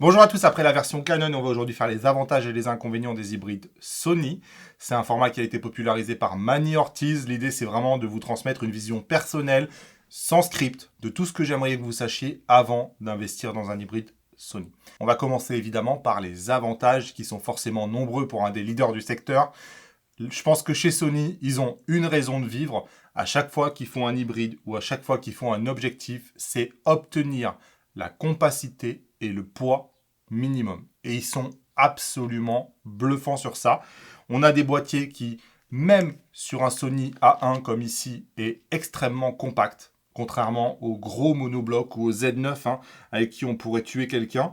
Bonjour à tous, après la version Canon, on va aujourd'hui faire les avantages et les inconvénients des hybrides Sony. C'est un format qui a été popularisé par Manny Ortiz. L'idée, c'est vraiment de vous transmettre une vision personnelle, sans script, de tout ce que j'aimerais que vous sachiez avant d'investir dans un hybride Sony. On va commencer évidemment par les avantages qui sont forcément nombreux pour un des leaders du secteur. Je pense que chez Sony, ils ont une raison de vivre. À chaque fois qu'ils font un hybride ou à chaque fois qu'ils font un objectif, c'est obtenir la compacité et le poids minimum. Et ils sont absolument bluffants sur ça. On a des boîtiers qui, même sur un Sony A1 comme ici, est extrêmement compact. Contrairement aux gros monoblocs ou aux Z9 avec qui on pourrait tuer quelqu'un.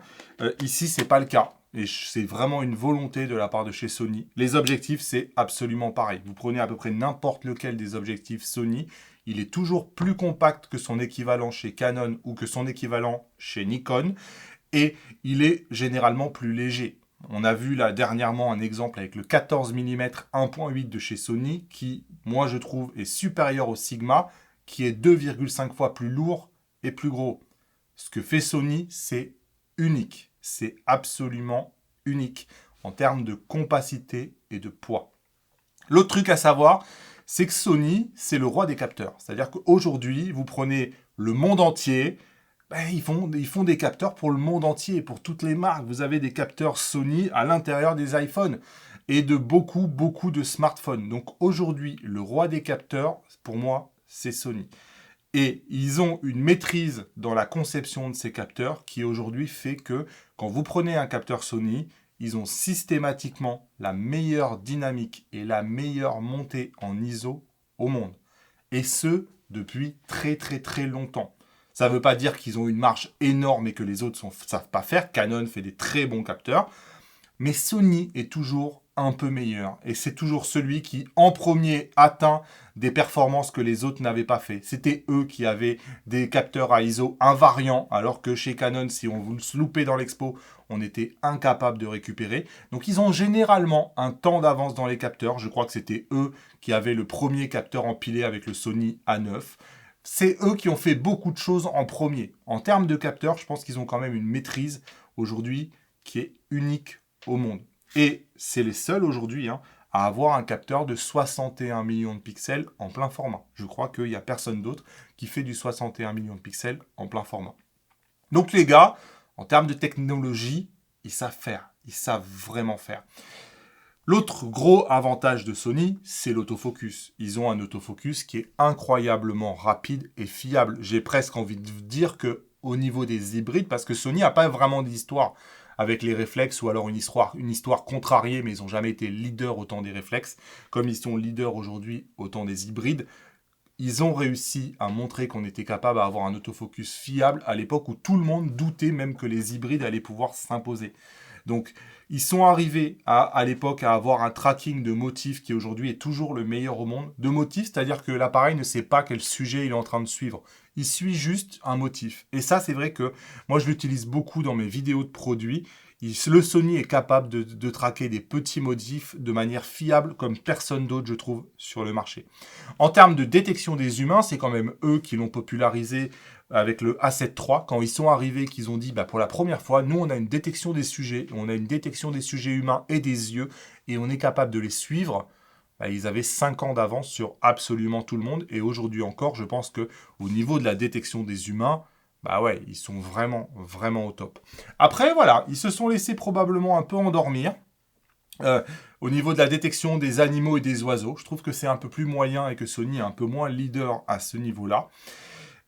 Ici, c'est pas le cas. Et c'est vraiment une volonté de la part de chez Sony. Les objectifs, c'est absolument pareil. Vous prenez à peu près n'importe lequel des objectifs Sony, il est toujours plus compact que son équivalent chez Canon ou que son équivalent chez Nikon. Et il est généralement plus léger. On a vu là dernièrement un exemple avec le 14 mm 1.8 de chez Sony qui, moi je trouve, est supérieur au Sigma qui est 2,5 fois plus lourd et plus gros. Ce que fait Sony, c'est unique. C'est absolument unique en termes de compacité et de poids. L'autre truc à savoir, c'est que Sony, c'est le roi des capteurs. C'est-à-dire qu'aujourd'hui, vous prenez le monde entier, ils font des capteurs pour le monde entier, pour toutes les marques. Vous avez des capteurs Sony à l'intérieur des iPhones et de beaucoup, beaucoup de smartphones. Donc aujourd'hui, le roi des capteurs, pour moi, c'est Sony. Et ils ont une maîtrise dans la conception de ces capteurs qui aujourd'hui fait que quand vous prenez un capteur Sony, ils ont systématiquement la meilleure dynamique et la meilleure montée en ISO au monde. Et ce, depuis très très très longtemps. Ça ne veut pas dire qu'ils ont une marge énorme et que les autres ne savent pas faire. Canon fait des très bons capteurs. Mais Sony est toujours un peu meilleur. Et c'est toujours celui qui, en premier, atteint des performances que les autres n'avaient pas fait. C'était eux qui avaient des capteurs à ISO invariants, alors que chez Canon, si on vous le loupait dans l'expo, on était incapable de récupérer. Donc ils ont généralement un temps d'avance dans les capteurs. Je crois que c'était eux qui avaient le premier capteur empilé avec le Sony A9. C'est eux qui ont fait beaucoup de choses en premier. En termes de capteurs, je pense qu'ils ont quand même une maîtrise aujourd'hui qui est unique au monde. Et c'est les seuls aujourd'hui à avoir un capteur de 61 millions de pixels en plein format. Je crois qu'il n'y a personne d'autre qui fait du 61 millions de pixels en plein format. Donc les gars, en termes de technologie, ils savent faire. Ils savent vraiment faire. L'autre gros avantage de Sony, c'est l'autofocus. Ils ont un autofocus qui est incroyablement rapide et fiable. J'ai presque envie de dire que au niveau des hybrides, parce que Sony n'a pas vraiment d'histoire avec les réflexes ou alors une histoire contrariée, mais ils n'ont jamais été leaders autant des réflexes, comme ils sont leaders aujourd'hui autant des hybrides. Ils ont réussi à montrer qu'on était capable d'avoir un autofocus fiable à l'époque où tout le monde doutait même que les hybrides allaient pouvoir s'imposer. Donc, ils sont arrivés à l'époque à avoir un tracking de motifs qui aujourd'hui est toujours le meilleur au monde. De motifs, c'est-à-dire que l'appareil ne sait pas quel sujet il est en train de suivre. Il suit juste un motif. Et ça, c'est vrai que moi, je l'utilise beaucoup dans mes vidéos de produits. Le Sony est capable de traquer des petits motifs de manière fiable comme personne d'autre, je trouve, sur le marché. En termes de détection des humains, c'est quand même eux qui l'ont popularisé avec le A7 III. Quand ils sont arrivés, qu'ils ont dit, pour la première fois, nous, on a une détection des sujets, on a une détection des sujets humains et des yeux, et on est capable de les suivre. Ils avaient 5 ans d'avance sur absolument tout le monde. Et aujourd'hui encore, je pense que au niveau de la détection des humains, ils sont vraiment, vraiment au top. Après, voilà, ils se sont laissés probablement un peu endormir. Au niveau de la détection des animaux et des oiseaux, je trouve que c'est un peu plus moyen et que Sony est un peu moins leader à ce niveau-là.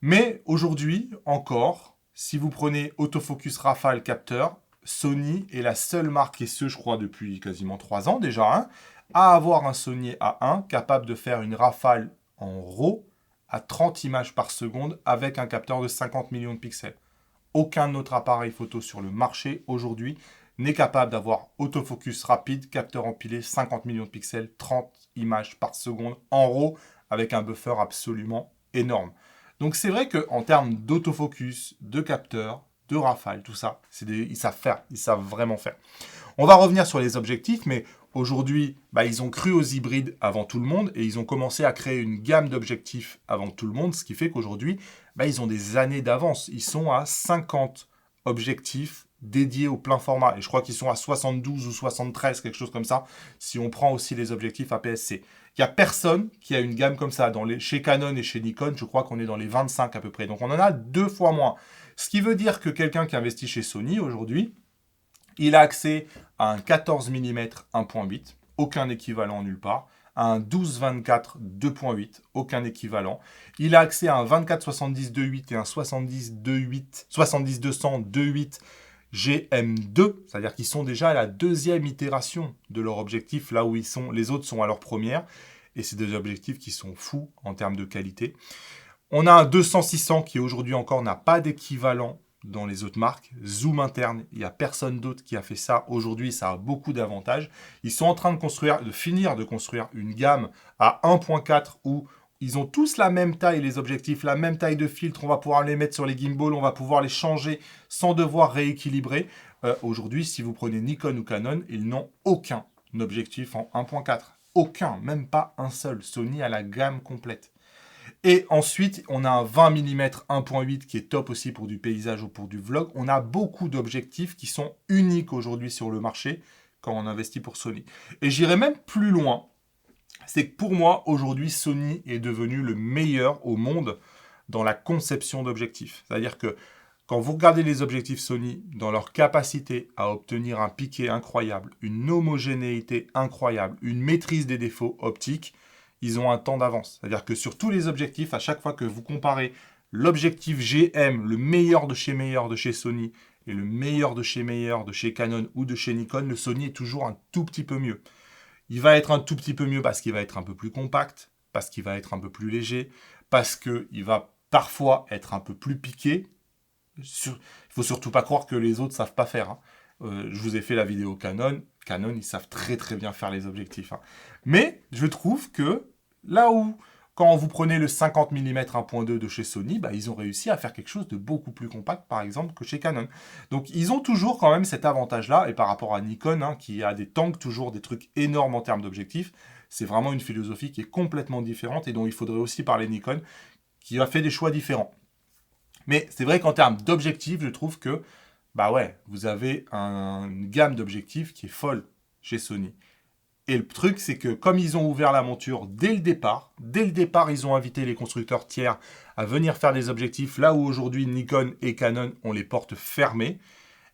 Mais aujourd'hui, encore, si vous prenez autofocus rafale capteur, Sony est la seule marque, et ce, je crois, depuis quasiment 3 ans déjà, à avoir un Sony A1 capable de faire une rafale en RAW à 30 images par seconde avec un capteur de 50 millions de pixels. Aucun autre appareil photo sur le marché aujourd'hui n'est capable d'avoir autofocus rapide, capteur empilé, 50 millions de pixels, 30 images par seconde en RAW avec un buffer absolument énorme. Donc c'est vrai qu'en termes d'autofocus, de capteur, de rafale, tout ça, ils savent faire, ils savent vraiment faire. On va revenir sur les objectifs, mais aujourd'hui, ils ont cru aux hybrides avant tout le monde et ils ont commencé à créer une gamme d'objectifs avant tout le monde, ce qui fait qu'aujourd'hui, ils ont des années d'avance. Ils sont à 50 objectifs dédiés au plein format. Et je crois qu'ils sont à 72 ou 73, quelque chose comme ça, si on prend aussi les objectifs APS-C. Il n'y a personne qui a une gamme comme ça. Chez Canon et chez Nikon, je crois qu'on est dans les 25 à peu près. Donc on en a 2 fois moins. Ce qui veut dire que quelqu'un qui investit chez Sony aujourd'hui, il a accès à un 14 mm 1.8, aucun équivalent nulle part, à un 12-24 2.8, aucun équivalent. Il a accès à un 24-70 2.8 et un 70-200 2.8 GM2, c'est-à-dire qu'ils sont déjà à la deuxième itération de leur objectif, là où les autres sont à leur première, et c'est des objectifs qui sont fous en termes de qualité. On a un 200-600 qui aujourd'hui encore n'a pas d'équivalent dans les autres marques. Zoom interne, il n'y a personne d'autre qui a fait ça. Aujourd'hui, ça a beaucoup d'avantages. Ils sont en train de finir de construire une gamme à 1.4 où ils ont tous la même taille, les objectifs, la même taille de filtre. On va pouvoir les mettre sur les gimbals, on va pouvoir les changer sans devoir rééquilibrer. Aujourd'hui, si vous prenez Nikon ou Canon, ils n'ont aucun objectif en 1.4. Aucun, même pas un seul. Sony a la gamme complète. Et ensuite, on a un 20 mm 1.8 qui est top aussi pour du paysage ou pour du vlog. On a beaucoup d'objectifs qui sont uniques aujourd'hui sur le marché quand on investit pour Sony. Et j'irai même plus loin. C'est que pour moi, aujourd'hui, Sony est devenu le meilleur au monde dans la conception d'objectifs. C'est-à-dire que quand vous regardez les objectifs Sony, dans leur capacité à obtenir un piqué incroyable, une homogénéité incroyable, une maîtrise des défauts optiques, ils ont un temps d'avance. C'est-à-dire que sur tous les objectifs, à chaque fois que vous comparez l'objectif GM, le meilleur de chez Sony, et le meilleur de chez Canon ou de chez Nikon, le Sony est toujours un tout petit peu mieux. Il va être un tout petit peu mieux parce qu'il va être un peu plus compact, parce qu'il va être un peu plus léger, parce qu'il va parfois être un peu plus piqué. Il ne faut surtout pas croire que les autres ne savent pas faire. Je vous ai fait la vidéo Canon. Canon, ils savent très très bien faire les objectifs. Mais je trouve que là où, quand vous prenez le 50 mm 1.2 de chez Sony, ils ont réussi à faire quelque chose de beaucoup plus compact, par exemple, que chez Canon. Donc ils ont toujours quand même cet avantage-là. Et par rapport à Nikon, qui a des tanks, toujours des trucs énormes en termes d'objectifs, c'est vraiment une philosophie qui est complètement différente et dont il faudrait aussi parler Nikon, qui a fait des choix différents. Mais c'est vrai qu'en termes d'objectifs, je trouve que vous avez une gamme d'objectifs qui est folle chez Sony. Et le truc, c'est que comme ils ont ouvert la monture dès le départ, ils ont invité les constructeurs tiers à venir faire des objectifs, là où aujourd'hui Nikon et Canon ont les portes fermées,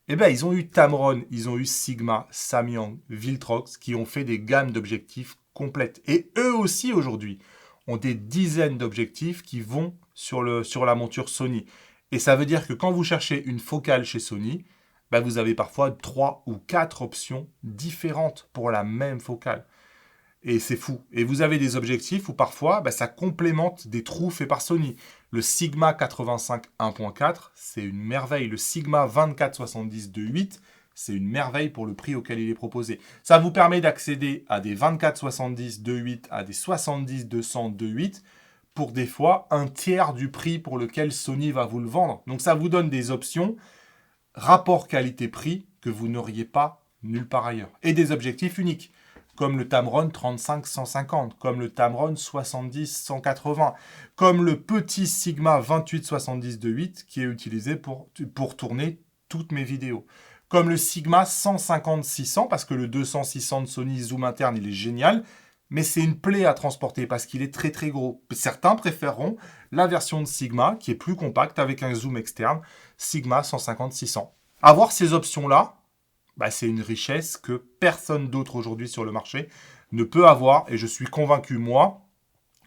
ils ont eu Tamron, ils ont eu Sigma, Samyang, Viltrox, qui ont fait des gammes d'objectifs complètes. Et eux aussi, aujourd'hui, ont des dizaines d'objectifs qui vont sur la monture Sony. Et ça veut dire que quand vous cherchez une focale chez Sony, vous avez parfois 3 ou 4 options différentes pour la même focale. Et c'est fou. Et vous avez des objectifs où parfois, ça complémente des trous faits par Sony. Le Sigma 85 1.4, c'est une merveille. Le Sigma 24-70 2.8, c'est une merveille pour le prix auquel il est proposé. Ça vous permet d'accéder à des 24-70 2.8, à des 70-200 2.8, pour des fois un tiers du prix pour lequel Sony va vous le vendre. Donc ça vous donne des options rapport qualité-prix que vous n'auriez pas nulle part ailleurs. Et des objectifs uniques, comme le Tamron 35-150, comme le Tamron 70-180, comme le petit Sigma 28-70 2.8 qui est utilisé pour tourner toutes mes vidéos, comme le Sigma 150-600, parce que le 200-600 de Sony zoom interne, il est génial, mais c'est une plaie à transporter parce qu'il est très très gros. Certains préféreront la version de Sigma qui est plus compacte avec un zoom externe, Sigma 150-600. Avoir ces options-là, c'est une richesse que personne d'autre aujourd'hui sur le marché ne peut avoir. Et je suis convaincu, moi,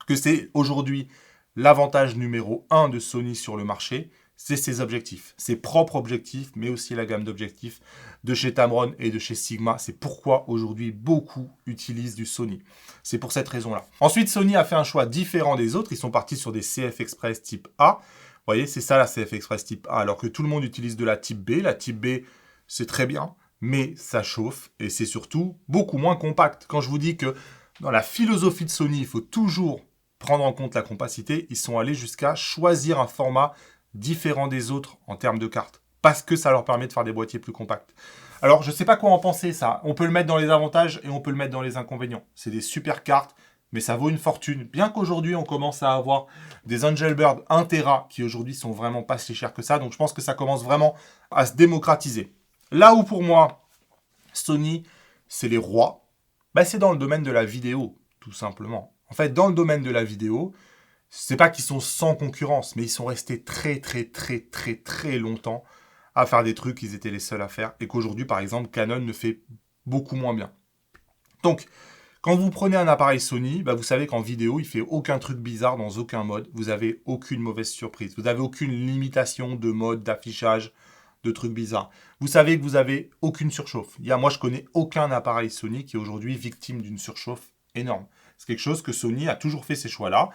que c'est aujourd'hui l'avantage numéro 1 de Sony sur le marché, c'est ses objectifs, ses propres objectifs, mais aussi la gamme d'objectifs de chez Tamron et de chez Sigma. C'est pourquoi aujourd'hui beaucoup utilisent du Sony. C'est pour cette raison-là. Ensuite, Sony a fait un choix différent des autres. Ils sont partis sur des CF Express type A. Vous voyez, c'est ça la CF Express type A, alors que tout le monde utilise de la type B. La type B, c'est très bien, mais ça chauffe et c'est surtout beaucoup moins compact. Quand je vous dis que dans la philosophie de Sony, il faut toujours prendre en compte la compacité, ils sont allés jusqu'à choisir un format différent des autres en termes de cartes, parce que ça leur permet de faire des boîtiers plus compacts. Alors, je ne sais pas quoi en penser, ça. On peut le mettre dans les avantages et on peut le mettre dans les inconvénients. C'est des super cartes, mais ça vaut une fortune. Bien qu'aujourd'hui, on commence à avoir des Angelbird 1 Tera qui aujourd'hui sont vraiment pas si chers que ça. Donc, je pense que ça commence vraiment à se démocratiser. Là où pour moi, Sony, c'est les rois, bah, c'est dans le domaine de la vidéo, tout simplement. En fait, dans le domaine de la vidéo, c'est pas qu'ils sont sans concurrence, mais ils sont restés très très très très très longtemps à faire des trucs qu'ils étaient les seuls à faire, et qu'aujourd'hui, par exemple, Canon ne fait beaucoup moins bien. Donc, quand vous prenez un appareil Sony, bah vous savez qu'en vidéo, il fait aucun truc bizarre dans aucun mode. Vous avez aucune mauvaise surprise. Vous avez aucune limitation de mode, d'affichage, de trucs bizarres. Vous savez que vous avez aucune surchauffe. Moi, je connais aucun appareil Sony qui est aujourd'hui victime d'une surchauffe énorme. C'est quelque chose que Sony a toujours fait ces choix-là.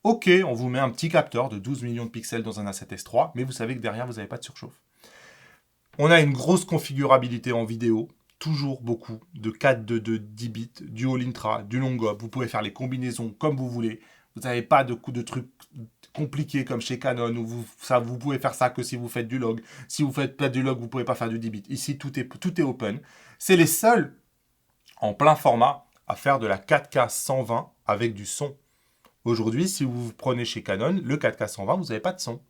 Ok, on vous met un petit capteur de 12 millions de pixels dans un A7S III, mais vous savez que derrière, vous n'avez pas de surchauffe. On a une grosse configurabilité en vidéo, toujours beaucoup, de 4, de 10 bits, du all intra, du long gob. Vous pouvez faire les combinaisons comme vous voulez. Vous n'avez pas de trucs compliqués comme chez Canon, où vous pouvez faire ça que si vous faites du log. Si vous faites pas du log, vous ne pouvez pas faire du 10 bits. Ici, tout est open. C'est les seuls en plein format à faire de la 4K 120 avec du son. Aujourd'hui, si vous prenez chez Canon, le 4K 120, vous n'avez pas de son.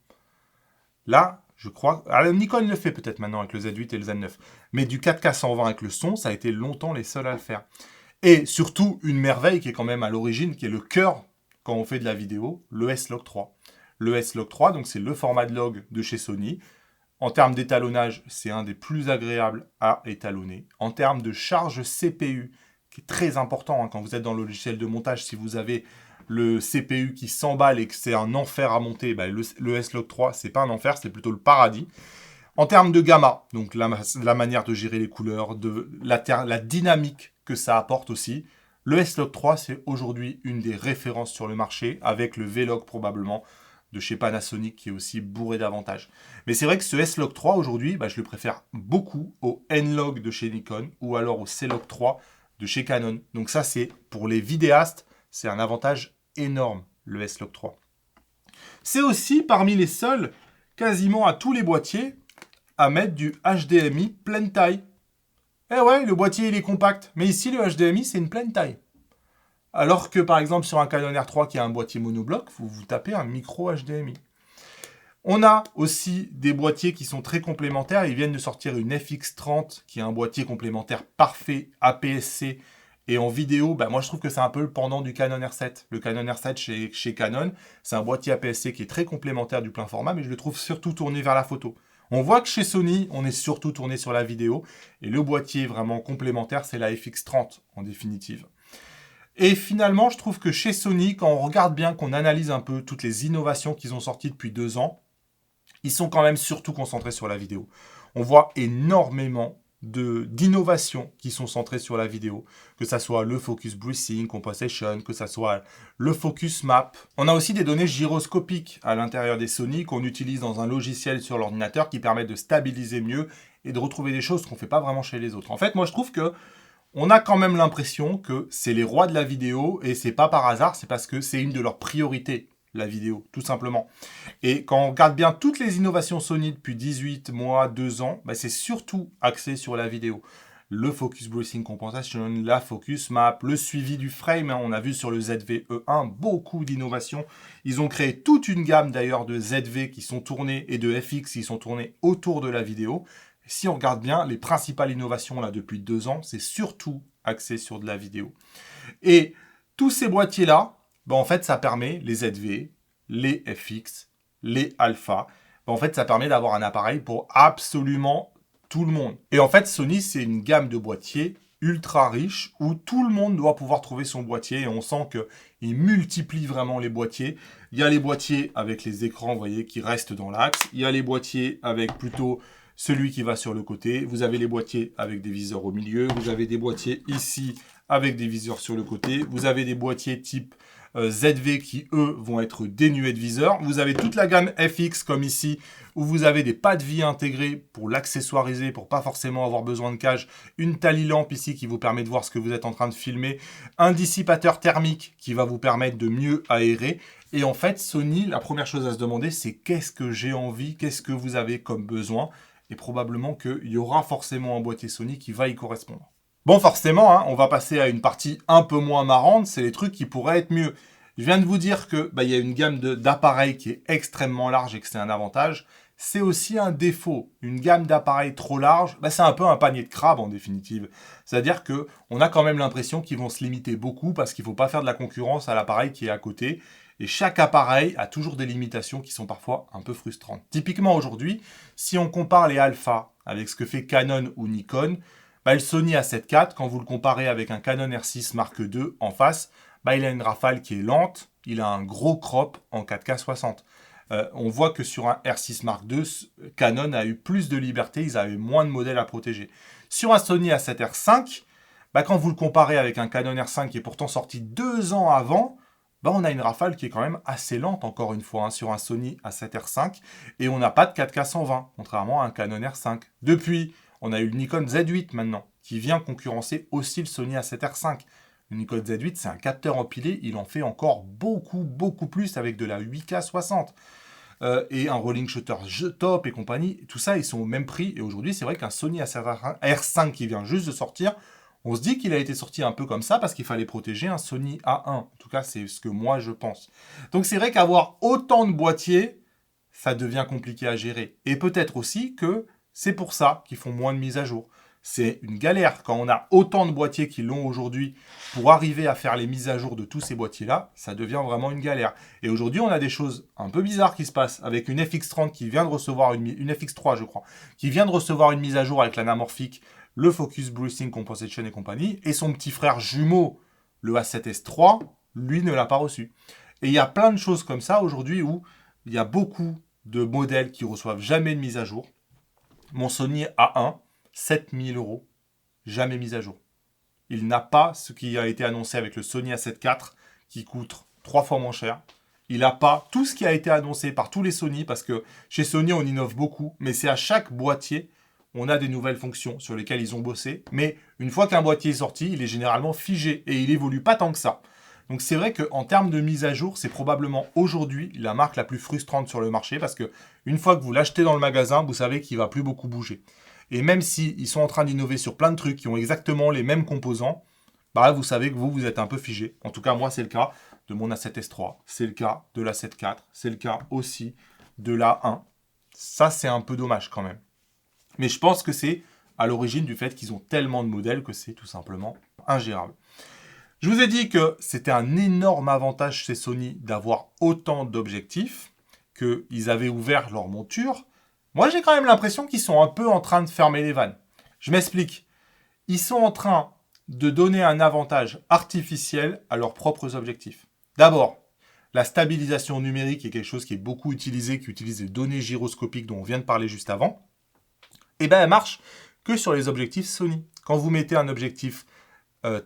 Là, je crois... Alors, Nikon le fait peut-être maintenant avec le Z8 et le Z9. Mais du 4K 120 avec le son, ça a été longtemps les seuls à le faire. Et surtout, une merveille qui est quand même à l'origine, qui est le cœur quand on fait de la vidéo, le S-Log 3. Le S-Log 3, donc c'est le format de log de chez Sony. En termes d'étalonnage, c'est un des plus agréables à étalonner. En termes de charge CPU, qui est très important quand vous êtes dans le logiciel de montage, si vous avez le CPU qui s'emballe et que c'est un enfer à monter, le S-Log 3, c'est pas un enfer, c'est plutôt le paradis. En termes de gamma, donc la manière de gérer les couleurs, la dynamique que ça apporte aussi, le S-Log 3, c'est aujourd'hui une des références sur le marché, avec le V-Log probablement, de chez Panasonic, qui est aussi bourré d'avantages. Mais c'est vrai que ce S-Log 3, aujourd'hui, je le préfère beaucoup au N-Log de chez Nikon, ou alors au C-Log 3 de chez Canon. Donc ça, c'est pour les vidéastes, c'est un avantage énorme, le S-Log 3. C'est aussi parmi les seuls, quasiment à tous les boîtiers, à mettre du HDMI pleine taille. Eh ouais, le boîtier il est compact, mais ici le HDMI c'est une pleine taille. Alors que par exemple sur un Canon R3 qui a un boîtier monobloc, vous tapez un micro HDMI. On a aussi des boîtiers qui sont très complémentaires. Ils viennent de sortir une FX30 qui est un boîtier complémentaire parfait APS-C. Et en vidéo, moi je trouve que c'est un peu le pendant du Canon R7. Le Canon R7 chez Canon, c'est un boîtier APS-C qui est très complémentaire du plein format, mais je le trouve surtout tourné vers la photo. On voit que chez Sony, on est surtout tourné sur la vidéo. Et le boîtier vraiment complémentaire, c'est la FX30 en définitive. Et finalement, je trouve que chez Sony, quand on regarde bien, qu'on analyse un peu toutes les innovations qu'ils ont sorties depuis 2 ans, ils sont quand même surtout concentrés sur la vidéo. On voit énormément d'innovations qui sont centrées sur la vidéo, que ça soit le focus breathing, composition, que ça soit le focus map. On a aussi des données gyroscopiques à l'intérieur des Sony qu'on utilise dans un logiciel sur l'ordinateur qui permet de stabiliser mieux et de retrouver des choses qu'on ne fait pas vraiment chez les autres. En fait, moi je trouve que on a quand même l'impression que c'est les rois de la vidéo et c'est pas par hasard, c'est parce que c'est une de leurs priorités, la vidéo, tout simplement. Et quand on regarde bien toutes les innovations Sony depuis 18 mois, 2 ans, c'est surtout axé sur la vidéo. Le focus breathing compensation, la focus map, le suivi du frame. On a vu sur le ZV-E1 beaucoup d'innovations. Ils ont créé toute une gamme d'ailleurs de ZV qui sont tournés et de FX qui sont tournés autour de la vidéo. Si on regarde bien, les principales innovations là depuis 2 ans, c'est surtout axé sur de la vidéo. Et tous ces boîtiers-là, en fait, ça permet les ZV, les FX, les alpha. En fait, ça permet d'avoir un appareil pour absolument tout le monde. Et en fait, Sony, c'est une gamme de boîtiers ultra riche où tout le monde doit pouvoir trouver son boîtier et on sent qu'ils multiplient vraiment les boîtiers. Il y a les boîtiers avec les écrans, vous voyez, qui restent dans l'axe. Il y a les boîtiers avec plutôt celui qui va sur le côté. Vous avez les boîtiers avec des viseurs au milieu. Vous avez des boîtiers ici avec des viseurs sur le côté. Vous avez des boîtiers type ZV qui, eux, vont être dénués de viseurs. Vous avez toute la gamme FX comme ici, où vous avez des pas de vie intégrés pour l'accessoiriser, pour pas forcément avoir besoin de cage. Une tali-lampe ici qui vous permet de voir ce que vous êtes en train de filmer. Un dissipateur thermique qui va vous permettre de mieux aérer. Et en fait, Sony, la première chose à se demander, c'est qu'est-ce que j'ai envie, qu'est-ce que vous avez comme besoin. Et probablement qu'il y aura forcément un boîtier Sony qui va y correspondre. Bon, forcément, on va passer à une partie un peu moins marrante, c'est les trucs qui pourraient être mieux. Je viens de vous dire que y a une gamme d'appareils qui est extrêmement large et que c'est un avantage. c'est aussi un défaut. Une gamme d'appareils trop large, bah, c'est un peu un panier de crabes en définitive. C'est-à-dire qu'on a quand même l'impression qu'ils vont se limiter beaucoup parce qu'il ne faut pas faire de la concurrence à l'appareil qui est à côté. Et chaque appareil a toujours des limitations qui sont parfois un peu frustrantes. Typiquement aujourd'hui, si on compare les Alpha avec ce que fait Canon ou Nikon, bah, le Sony A7 IV, quand vous le comparez avec un Canon R6 Mark II en face, bah, il a une rafale qui est lente, il a un gros crop en 4K 60. On voit que sur un R6 Mark II, Canon a eu plus de liberté, ils avaient moins de modèles à protéger. Sur un Sony A7R5, bah, quand vous le comparez avec un Canon R5 qui est pourtant sorti 2 ans avant, bah, on a une rafale qui est quand même assez lente, encore une fois, hein, sur un Sony A7R5, et on n'a pas de 4K 120, contrairement à un Canon R5. Depuis, on a eu le Nikon Z8 maintenant, qui vient concurrencer aussi le Sony A7R5. Le Nikon Z8, c'est un capteur empilé, il en fait encore beaucoup plus avec de la 8K 60. Et un rolling shutter top et compagnie, tout ça, ils sont au même prix. Et aujourd'hui, c'est vrai qu'un Sony A7R5 qui vient juste de sortir, on se dit qu'il a été sorti un peu comme ça parce qu'il fallait protéger un Sony A1. En tout cas, c'est ce que moi, je pense. Donc, c'est vrai qu'avoir autant de boîtiers, ça devient compliqué à gérer. Et peut-être aussi que c'est pour ça qu'ils font moins de mises à jour. C'est une galère quand on a autant de boîtiers qui l'ont aujourd'hui pour arriver à faire les mises à jour de tous ces boîtiers-là, ça devient vraiment une galère. Et aujourd'hui, on a des choses un peu bizarres qui se passent avec une FX30 qui vient de recevoir une FX3, je crois, qui vient de recevoir une mise à jour avec l'anamorphique, le Focus Bruising Compensation et compagnie, et son petit frère jumeau, le A7S3, lui ne l'a pas reçu. Et il y a plein de choses comme ça aujourd'hui où il y a beaucoup de modèles qui reçoivent jamais de mise à jour. Mon Sony A1, 7000 €, jamais mise à jour. Il n'a pas ce qui a été annoncé avec le Sony A7 IV, qui coûte 3 fois moins cher. Il n'a pas tout ce qui a été annoncé par tous les Sony, parce que chez Sony, on innove beaucoup, mais c'est à chaque boîtier, on a des nouvelles fonctions sur lesquelles ils ont bossé. Mais une fois qu'un boîtier est sorti, il est généralement figé et il évolue pas tant que ça. Donc c'est vrai qu'en termes de mise à jour, c'est probablement aujourd'hui la marque la plus frustrante sur le marché, parce que une fois que vous l'achetez dans le magasin, vous savez qu'il ne va plus beaucoup bouger. Et même s'ils sont en train d'innover sur plein de trucs qui ont exactement les mêmes composants, bah vous savez que vous êtes un peu figé. En tout cas, moi, c'est le cas de mon A7S3, c'est le cas de l'A7 IV, c'est le cas aussi de l'A1. Ça, c'est un peu dommage quand même. Mais je pense que c'est à l'origine du fait qu'ils ont tellement de modèles que c'est tout simplement ingérable. Je vous ai dit que c'était un énorme avantage chez Sony d'avoir autant d'objectifs, qu'ils avaient ouvert leur monture. Moi, j'ai quand même l'impression qu'ils sont un peu en train de fermer les vannes. Je m'explique. Ils sont en train de donner un avantage artificiel à leurs propres objectifs. D'abord, la stabilisation numérique est quelque chose qui est beaucoup utilisé, qui utilise les données gyroscopiques dont on vient de parler juste avant. Et bien, elle marche que sur les objectifs Sony. Quand vous mettez un objectif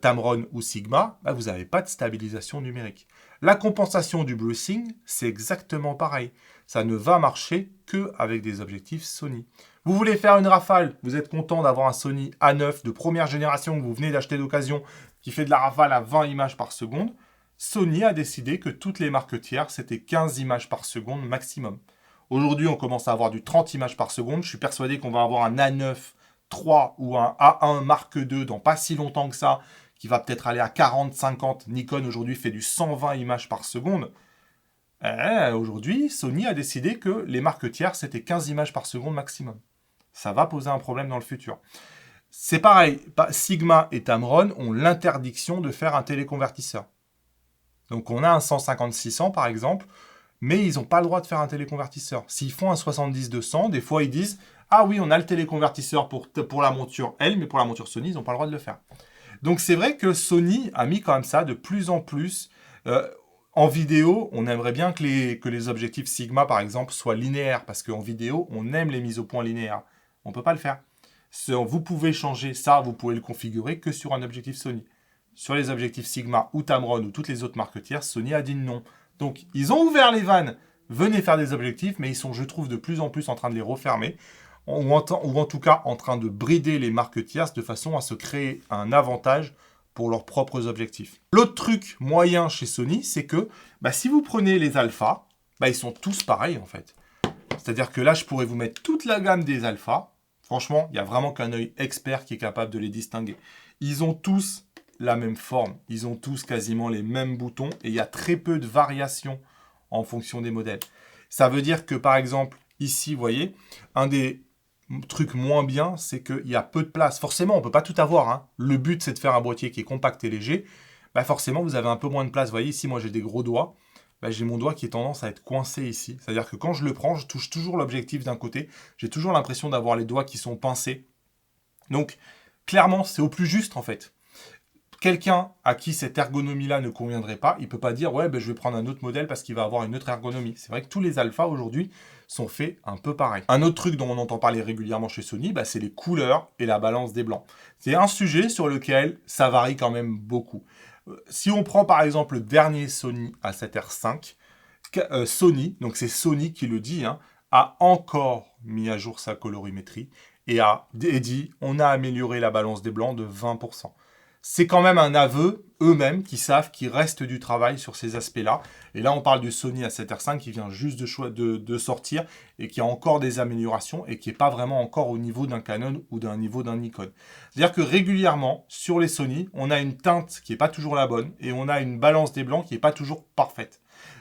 Tamron ou Sigma, bah, vous n'avez pas de stabilisation numérique. La compensation du bruising, c'est exactement pareil. Ça ne va marcher que avec des objectifs Sony. Vous voulez faire une rafale, vous êtes content d'avoir un Sony A9 de première génération que vous venez d'acheter d'occasion, qui fait de la rafale à 20 images par seconde. Sony a décidé que toutes les marques tiers, c'était 15 images par seconde maximum. Aujourd'hui, on commence à avoir du 30 images par seconde. Je suis persuadé qu'on va avoir un A9 III ou un A1 Mark II dans pas si longtemps que ça, qui va peut-être aller à 40, 50. Nikon aujourd'hui fait du 120 images par seconde. Aujourd'hui, Sony a décidé que les marques tiers, c'était 15 images par seconde maximum. Ça va poser un problème dans le futur. C'est pareil, Sigma et Tamron ont l'interdiction de faire un téléconvertisseur. Donc on a un 150-600 par exemple, mais ils n'ont pas le droit de faire un téléconvertisseur. S'ils font un 70-200, des fois ils disent « Ah oui, on a le téléconvertisseur pour la monture L, mais pour la monture Sony, ils n'ont pas le droit de le faire. » Donc c'est vrai que Sony a mis quand même ça de plus en plus. En vidéo, on aimerait bien que les objectifs Sigma, par exemple, soient linéaires, parce qu'en vidéo, on aime les mises au point linéaires. On ne peut pas le faire. Vous pouvez changer ça, vous pouvez le configurer que sur un objectif Sony. Sur les objectifs Sigma ou Tamron ou toutes les autres marques tierces, Sony a dit non. Donc, ils ont ouvert les vannes, venez faire des objectifs, mais ils sont, je trouve, de plus en plus en train de les refermer, ou en tout cas en train de brider les marques tierces de façon à se créer un avantage pour leurs propres objectifs. L'autre truc moyen chez Sony, c'est que si vous prenez les alphas, ils sont tous pareils en fait. C'est-à-dire que là, je pourrais vous mettre toute la gamme des alphas. Franchement, il n'y a vraiment qu'un œil expert qui est capable de les distinguer. Ils ont tous la même forme. Ils ont tous quasiment les mêmes boutons et il y a très peu de variations en fonction des modèles. Ça veut dire que, par exemple, Ici, vous voyez, un des trucs moins bien, c'est qu'il y a peu de place. Forcément, on ne peut pas tout avoir, hein. Le but, c'est de faire un boîtier qui est compact et léger. Bah forcément, vous avez un peu moins de place. Vous voyez, ici, moi, j'ai des gros doigts. Bah, j'ai mon doigt qui a tendance à être coincé ici. C'est-à-dire que quand je le prends, je touche toujours l'objectif d'un côté. J'ai toujours l'impression d'avoir les doigts qui sont pincés. Donc, clairement, c'est au plus juste, en fait. Quelqu'un à qui cette ergonomie-là ne conviendrait pas, il ne peut pas dire ouais, ben, je vais prendre un autre modèle parce qu'il va avoir une autre ergonomie. C'est vrai que tous les alphas aujourd'hui sont faits un peu pareil. Un autre truc dont on entend parler régulièrement chez Sony, bah, c'est les couleurs et la balance des blancs. C'est un sujet sur lequel ça varie quand même beaucoup. Si on prend par exemple le dernier Sony A7R5, Sony, donc c'est Sony qui le dit, hein, a encore mis à jour sa colorimétrie et dit on a amélioré la balance des blancs de 20%. C'est quand même un aveu, eux-mêmes, qui savent qu'il reste du travail sur ces aspects-là. Et là, on parle du Sony A7R5 qui vient juste de sortir et qui a encore des améliorations et qui n'est pas vraiment encore au niveau d'un Canon ou d'un niveau d'un Nikon. C'est-à-dire que régulièrement, sur les Sony, on a une teinte qui n'est pas toujours la bonne et on a une balance des blancs qui n'est pas toujours parfaite.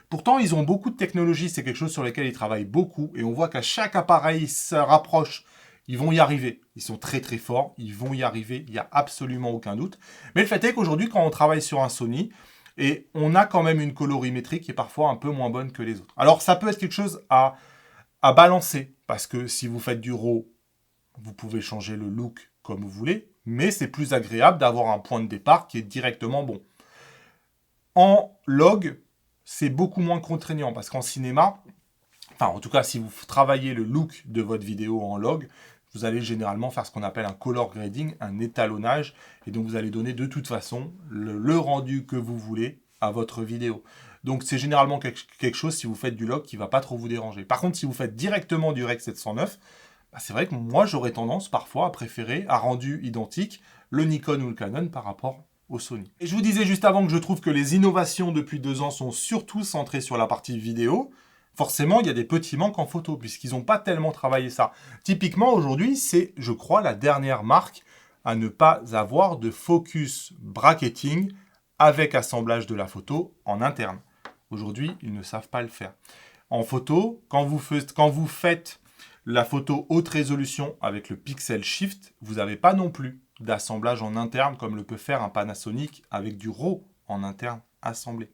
Pourtant, ils ont beaucoup de technologies, c'est quelque chose sur lequel ils travaillent beaucoup et on voit qu'à chaque appareil se rapproche. Ils vont y arriver. Ils sont très très forts. Ils vont y arriver. Il n'y a absolument aucun doute. Mais le fait est qu'aujourd'hui, quand on travaille sur un Sony, et on a quand même une colorimétrie qui est parfois un peu moins bonne que les autres. Alors, ça peut être quelque chose à balancer. Parce que si vous faites du RAW, vous pouvez changer le look comme vous voulez. Mais c'est plus agréable d'avoir un point de départ qui est directement bon. En log, c'est beaucoup moins contraignant. Parce qu'en cinéma, enfin en tout cas, si vous travaillez le look de votre vidéo en log, vous allez généralement faire ce qu'on appelle un color grading, un étalonnage, et donc vous allez donner de toute façon le rendu que vous voulez à votre vidéo. Donc c'est généralement quelque chose, si vous faites du log, qui ne va pas trop vous déranger. Par contre, si vous faites directement du Rec 709, bah, c'est vrai que moi j'aurais tendance parfois à préférer un rendu identique, le Nikon ou le Canon par rapport au Sony. Et je vous disais juste avant que je trouve que les innovations depuis 2 ans sont surtout centrées sur la partie vidéo. Forcément, il y a des petits manques en photo, puisqu'ils n'ont pas tellement travaillé ça. Typiquement, aujourd'hui, c'est, je crois, la dernière marque à ne pas avoir de focus bracketing avec assemblage de la photo en interne. Aujourd'hui, ils ne savent pas le faire. En photo, quand vous faites la photo haute résolution avec le pixel shift, vous n'avez pas non plus d'assemblage en interne comme le peut faire un Panasonic avec du RAW en interne assemblé.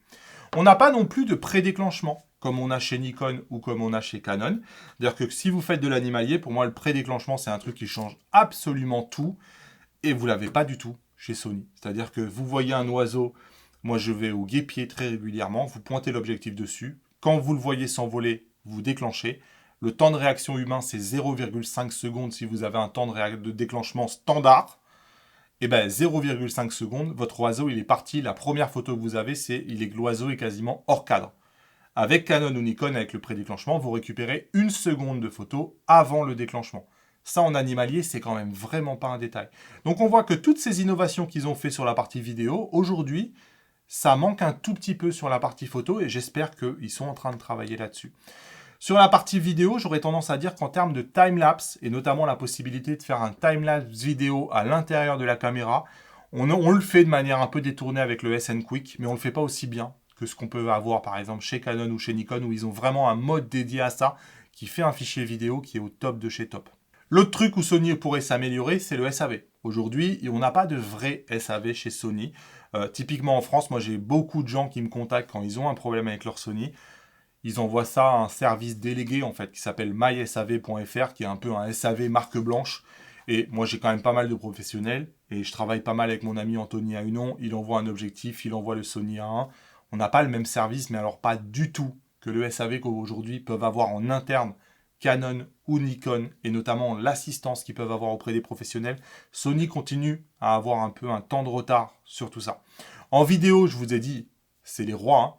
On n'a pas non plus de prédéclenchement comme on a chez Nikon ou comme on a chez Canon. C'est-à-dire que si vous faites de l'animalier, pour moi, le prédéclenchement, c'est un truc qui change absolument tout et vous ne l'avez pas du tout chez Sony. C'est-à-dire que vous voyez un oiseau, moi je vais au guêpier très régulièrement, vous pointez l'objectif dessus. Quand vous le voyez s'envoler, vous déclenchez. Le temps de réaction humain, c'est 0,5 secondes si vous avez un temps de déclenchement standard. Et bien 0,5 secondes, votre oiseau il est parti. La première photo que vous avez, c'est l'oiseau est quasiment hors cadre. Avec Canon ou Nikon, avec le prédéclenchement, vous récupérez 1 seconde de photo avant le déclenchement. Ça, en animalier, c'est quand même vraiment pas un détail. Donc on voit que toutes ces innovations qu'ils ont fait sur la partie vidéo, aujourd'hui, ça manque un tout petit peu sur la partie photo et j'espère qu'ils sont en train de travailler là-dessus. Sur la partie vidéo, j'aurais tendance à dire qu'en termes de time-lapse, et notamment la possibilité de faire un time-lapse vidéo à l'intérieur de la caméra, on le fait de manière un peu détournée avec le SN Quick, mais on ne le fait pas aussi bien que ce qu'on peut avoir par exemple chez Canon ou chez Nikon, où ils ont vraiment un mode dédié à ça, qui fait un fichier vidéo qui est au top de chez top. L'autre truc où Sony pourrait s'améliorer, c'est le SAV. Aujourd'hui, on n'a pas de vrai SAV chez Sony. Typiquement en France, moi j'ai beaucoup de gens qui me contactent quand ils ont un problème avec leur Sony. Ils envoient ça à un service délégué en fait qui s'appelle mysav.fr, qui est un peu un SAV marque blanche. Et moi j'ai quand même pas mal de professionnels et je travaille pas mal avec mon ami Anthony Ahunon. Il envoie un objectif, il envoie le Sony A1. On n'a pas le même service, mais alors pas du tout que le SAV qu'aujourd'hui peuvent avoir en interne Canon ou Nikon, et notamment l'assistance qu'ils peuvent avoir auprès des professionnels. Sony continue à avoir un peu un temps de retard sur tout ça. En vidéo, je vous ai dit, c'est les rois, hein.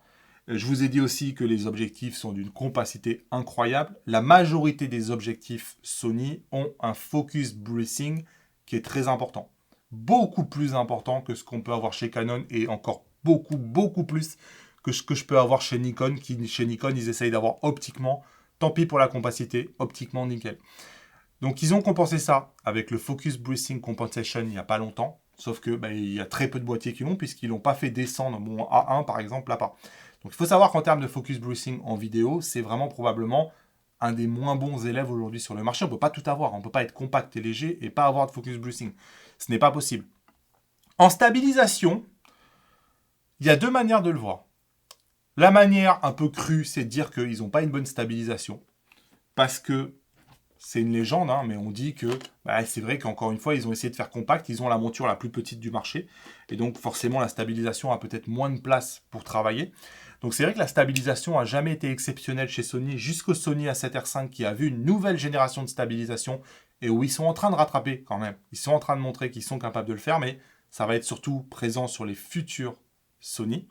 Je vous ai dit aussi que les objectifs sont d'une compacité incroyable. La majorité des objectifs Sony ont un focus breathing qui est très important. Beaucoup plus important que ce qu'on peut avoir chez Canon et encore beaucoup plus que ce que je peux avoir chez Nikon. Chez Nikon, ils essayent d'avoir optiquement, tant pis pour la compacité, optiquement nickel. Donc ils ont compensé ça avec le Focus Breathing Compensation il n'y a pas longtemps. Sauf que il y a très peu de boîtiers qui l'ont puisqu'ils l'ont pas fait descendre. Mon A1 par exemple, là pas. Donc il faut savoir qu'en termes de Focus Breathing en vidéo, c'est vraiment probablement un des moins bons élèves aujourd'hui sur le marché. On ne peut pas tout avoir. On ne peut pas être compact et léger et pas avoir de focus brushing. Ce n'est pas possible. En stabilisation, il y a deux manières de le voir. La manière un peu crue, c'est de dire qu'ils n'ont pas une bonne stabilisation. Parce que c'est une légende, hein, mais on dit que c'est vrai qu'encore une fois, ils ont essayé de faire compact, ils ont la monture la plus petite du marché, et donc forcément la stabilisation a peut-être moins de place pour travailler. Donc c'est vrai que la stabilisation n'a jamais été exceptionnelle chez Sony, jusqu'au Sony A7R5 qui a vu une nouvelle génération de stabilisation, et où ils sont en train de rattraper quand même. Ils sont en train de montrer qu'ils sont capables de le faire, mais ça va être surtout présent sur les futurs Sony.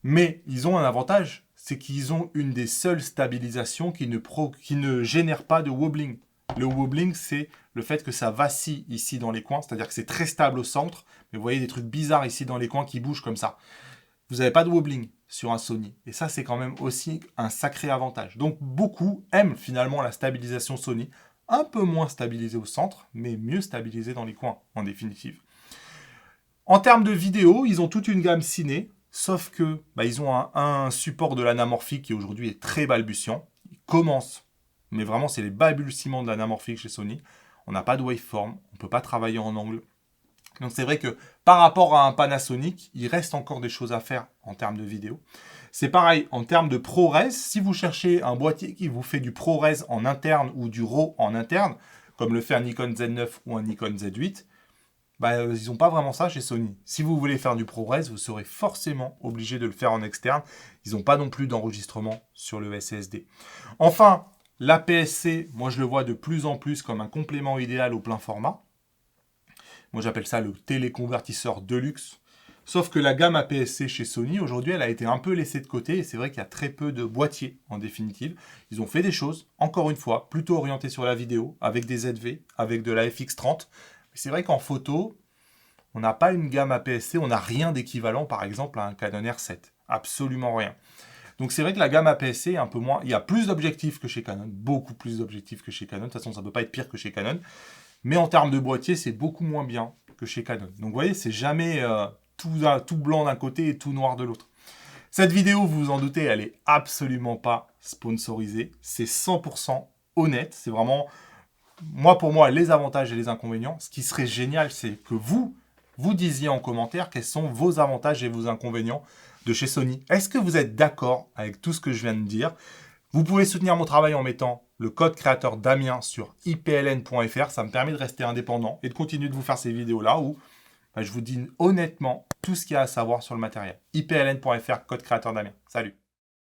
Mais ils ont un avantage, c'est qu'ils ont une des seules stabilisations qui ne génère pas de wobbling. Le wobbling, c'est le fait que ça vacille ici dans les coins, c'est-à-dire que c'est très stable au centre, mais vous voyez des trucs bizarres ici dans les coins qui bougent comme ça. Vous n'avez pas de wobbling sur un Sony. Et ça, c'est quand même aussi un sacré avantage. Donc, beaucoup aiment finalement la stabilisation Sony, un peu moins stabilisée au centre, mais mieux stabilisée dans les coins, en définitive. En termes de vidéo, ils ont toute une gamme ciné, sauf que ils ont un support de l'anamorphique qui aujourd'hui est très balbutiant. Il commence, mais vraiment c'est les balbutiements de l'anamorphique chez Sony. On n'a pas de waveform, on ne peut pas travailler en angle. Donc c'est vrai que par rapport à un Panasonic, il reste encore des choses à faire en termes de vidéo. C'est pareil en termes de ProRes. Si vous cherchez un boîtier qui vous fait du ProRes en interne ou du RAW en interne, comme le fait un Nikon Z9 ou un Nikon Z8, ils n'ont pas vraiment ça chez Sony. Si vous voulez faire du ProRes, vous serez forcément obligé de le faire en externe. Ils n'ont pas non plus d'enregistrement sur le SSD. Enfin, l'APS-C, moi je le vois de plus en plus comme un complément idéal au plein format. Moi j'appelle ça le téléconvertisseur de luxe. Sauf que la gamme APS-C chez Sony, aujourd'hui, elle a été un peu laissée de côté. Et c'est vrai qu'il y a très peu de boîtiers, en définitive. Ils ont fait des choses, encore une fois, plutôt orientées sur la vidéo, avec des ZV, avec de la FX30. C'est vrai qu'en photo, on n'a pas une gamme APS-C, on n'a rien d'équivalent par exemple à un Canon R7. Absolument rien. Donc c'est vrai que la gamme APS-C est un peu moins... Il y a plus d'objectifs que chez Canon, beaucoup plus d'objectifs que chez Canon. De toute façon, ça ne peut pas être pire que chez Canon. Mais en termes de boîtier, c'est beaucoup moins bien que chez Canon. Donc vous voyez, c'est jamais tout blanc d'un côté et tout noir de l'autre. Cette vidéo, vous vous en doutez, elle n'est absolument pas sponsorisée. C'est 100% honnête. C'est vraiment... pour moi, les avantages et les inconvénients. Ce qui serait génial, c'est que vous disiez en commentaire quels sont vos avantages et vos inconvénients de chez Sony. Est-ce que vous êtes d'accord avec tout ce que je viens de dire? Vous pouvez soutenir mon travail en mettant le code créateur Damien sur ipln.fr. Ça me permet de rester indépendant et de continuer de vous faire ces vidéos-là où je vous dis honnêtement tout ce qu'il y a à savoir sur le matériel. ipln.fr, code créateur Damien. Salut!